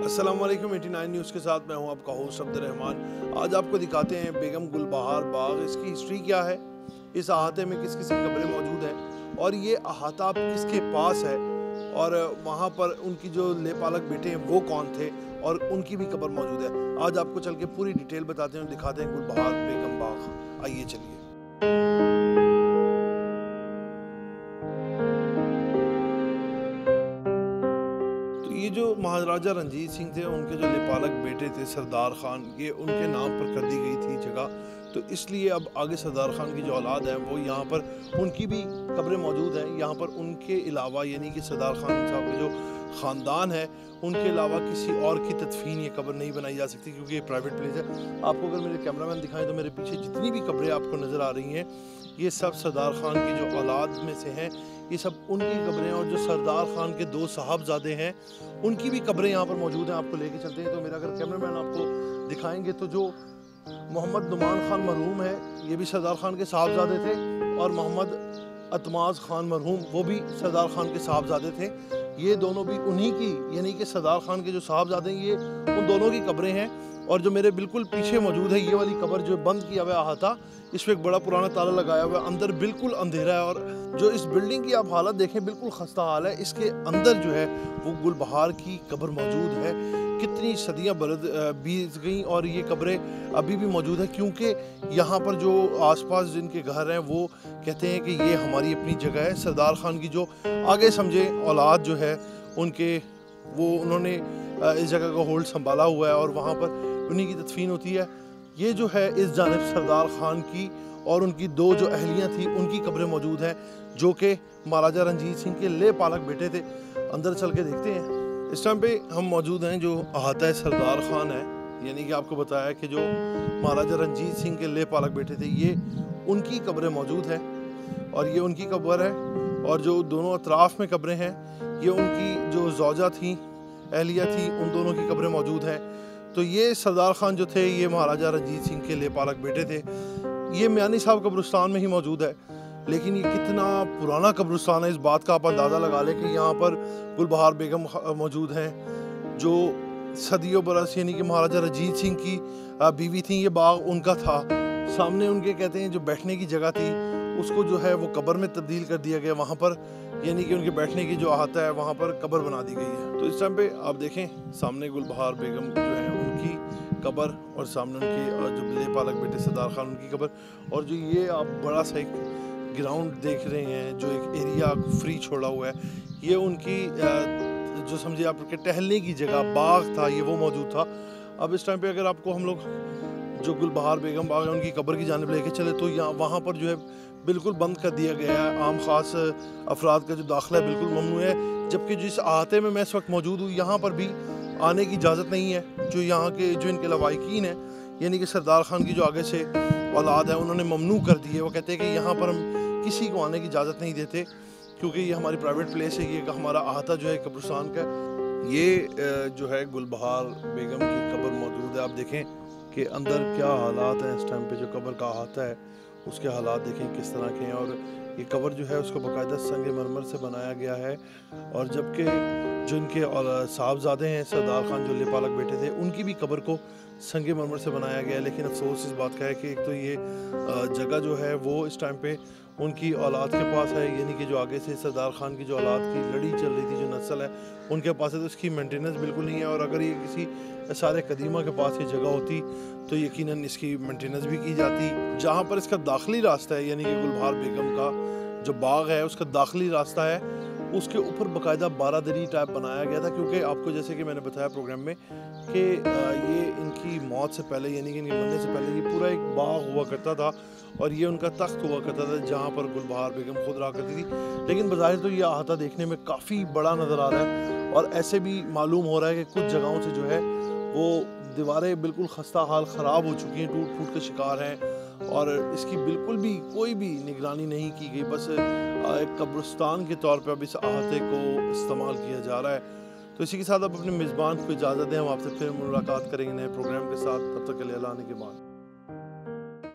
अस्सलाम वालेकुम 89 न्यूज़ के साथ मैं हूं आपका होस्ट अब्दुल रहमान। आज आपको दिखाते हैं बेगम गुलबहार बाग, इसकी हिस्ट्री क्या है, इस अहाते में किस किस की कब्रें मौजूद हैं और ये अहाता किसके पास है और वहां पर उनकी जो लेपालक बेटे हैं वो कौन थे और उनकी भी कब्र मौजूद है। आज आपको चल के पूरी डिटेल बताते हैं, दिखाते हैं गुलबहार बेगम बाग। आइए चलिए। ये जो महाराजा रंजीत सिंह थे, उनके जो लेपालक बेटे थे सरदार खान, ये उनके नाम पर कर दी गई थी जगह, तो इसलिए अब आगे सरदार खान की जो औलाद है वो यहाँ पर उनकी भी कब्रें मौजूद हैं। यहाँ पर उनके अलावा यानी कि सरदार खान साहब के जो ख़ानदान है उनके अलावा किसी और की तदफीन ये कब्र नहीं बनाई जा सकती, क्योंकि ये प्राइवेट प्लेस है। आपको अगर मेरे कैमरामैन दिखाएं तो मेरे पीछे जितनी भी कब्रें आपको नज़र आ रही हैं ये सब सरदार खान की जो औलाद में से हैं, ये सब उनकी कब्रें। और जो सरदार खान के दो साहबजादे हैं उनकी भी कब्रें यहाँ पर मौजूद हैं। आपको लेके चलते हैं। तो मेरा अगर कैमरामैन आपको दिखाएंगे तो जो मोहम्मद नुमान खान मरहूम है ये भी सरदार खान के साहबजादे थे, और मोहम्मद अतमाज़ खान मरहूम वो भी सरदार खान के साहबजादे थे। ये दोनों भी उन्हीं की यानी कि सरदार खान के जो साहबजादे हैं ये उन दोनों की कब्रें हैं। और जो मेरे बिल्कुल पीछे मौजूद है ये वाली कब्र जो बंद किया हुआ अहाता, इस पर एक बड़ा पुराना ताला लगाया हुआ है, अंदर बिल्कुल अंधेरा है। और जो इस बिल्डिंग की आप हालत देखें बिल्कुल खस्ता हाल है। इसके अंदर जो है वो गुलबहार की कब्र मौजूद है। कितनी सदियां बीत गई और ये कब्रें अभी भी मौजूद है, क्योंकि यहाँ पर जो आसपास जिनके घर हैं वो कहते हैं कि ये हमारी अपनी जगह है। सरदार खान की जो आगे समझे औलाद जो है उनके वो उन्होंने इस जगह का होल्ड संभाला हुआ है और वहाँ पर उन्हीं की तदफीन होती है। ये जो है इस जानिब सरदार खान की और उनकी दो जो अहलियाँ थी उनकी कब्रें मौजूद हैं, जो कि महाराजा रंजीत सिंह के ले पालक बेटे थे। अंदर चल के देखते हैं। इस टाइम पे हम मौजूद हैं जो अहाता सरदार खान है, यानी कि आपको बताया कि जो महाराजा रंजीत सिंह के ले पालक बेटे थे ये उनकी कब्रें मौजूद हैं और ये उनकी कब्र है। और जो दोनों अतराफ़ में कब्रें हैं ये उनकी जो ज़ौजा थी, अहलिया थी, उन दोनों की कब्रें मौजूद हैं। तो ये सरदार खान जो थे ये महाराजा रंजीत सिंह के लेपालक बेटे थे। ये मियानी साहब कब्रिस्तान में ही मौजूद है, लेकिन ये कितना पुराना कब्रिस्तान है इस बात का आप अंदाज़ा लगा लें कि यहाँ पर गुलबहार बेगम मौजूद हैं जो सदियों बरस यानी कि महाराजा रंजीत सिंह की बीवी थी। ये बाग उनका था। सामने उनके कहते हैं जो बैठने की जगह थी उसको जो है वो कब्र में तब्दील कर दिया गया, वहाँ पर यानी कि उनके बैठने की जो अहाता है वहाँ पर कब्र बना दी गई है। तो इस टाइम पे आप देखें सामने गुलबहार बेगम जो है उनकी कब्र और सामने उनके जो ले पालक बेटे सरदार खान उनकी कब्र। और जो ये आप बड़ा सा एक ग्राउंड देख रहे हैं जो एक एरिया फ्री छोड़ा हुआ है, ये उनकी जो समझिए आपके टहलने की जगह बाग था ये वो मौजूद था। अब इस टाइम पे अगर आपको हम लोग जो गुलबहार बेगम बाग है उनकी कब्र की जानिब लेके चले तो यहाँ वहाँ पर जो है बिल्कुल बंद कर दिया गया है। आम खास अफराद का जो दाखिला है बिल्कुल ममनू है, जबकि जिस अहाते में मैं इस वक्त मौजूद हूँ यहाँ पर भी आने की इजाज़त नहीं है। जो यहाँ के जो इनके लवाहिकीन हैं यानी कि सरदार खान की जो आगे से औलाद है उन्होंने ममनू कर दी है। वो कहते हैं कि यहाँ पर हम किसी को आने की इजाज़त नहीं देते क्योंकि ये हमारी प्राइवेट प्लेस है। ये हमारा अहाता जो है कब्रिस्तान का, ये जो है गुलबहार बेगम की कब्र मौजूद है। आप देखें कि अंदर क्या हालात हैं इस टाइम पे। जो कब्र का अहाता है उसके हालात देखें किस तरह के हैं। और ये कब्र जो है उसको बाकायदा संगे मरमर से बनाया गया है। और जबकि जो इनके साहबजादे हैं सरदार खान जो लेपालक बेटे थे उनकी भी कब्र को संगे मरमर से बनाया गया है। लेकिन अफसोस इस बात का है कि एक तो ये जगह जो है वो इस टाइम पे उनकी औलाद के पास है, यानी कि जो आगे से सरदार खान की जो औलाद की लड़ी चल रही थी जो नस्ल है उनके पास है, तो इसकी मेंटेनेंस बिल्कुल नहीं है। और अगर ये किसी सारे कदीमा के पास ये जगह होती तो यकीनन इसकी मेंटेनेंस भी की जाती। जहाँ पर इसका दाखिली रास्ता है यानी कि गुलबहार बेगम का जो बाग है उसका दाखिली रास्ता है, उसके ऊपर बाकायदा बारादरी टाइप बनाया गया था। क्योंकि आपको जैसे कि मैंने बताया प्रोग्राम में कि ये इनकी मौत से पहले यानी कि इनके मरने से पहले ये पूरा एक बाग हुआ करता था और ये उनका तख्त हुआ करता था जहाँ पर गुलबहार बेगम खुद रहा करती थी। लेकिन बज़ाहिर तो ये अहाता देखने में काफ़ी बड़ा नज़र आ रहा है और ऐसे भी मालूम हो रहा है कि कुछ जगहों से जो है वो दीवारें बिल्कुल खस्ता हाल ख़राब हो चुकी हैं, टूट फूट के शिकार हैं और इसकी बिल्कुल भी कोई भी निगरानी नहीं की गई। बस एक कब्रिस्तान के तौर पर अब इस अहाते को इस्तेमाल किया जा रहा है। तो इसी के साथ अब अपने मेज़बान को इजाज़त दें, हम आपसे फिर मुलाकात करेंगे नए प्रोग्राम के साथ। तब तक के लिए अल्लाह ने के बाद।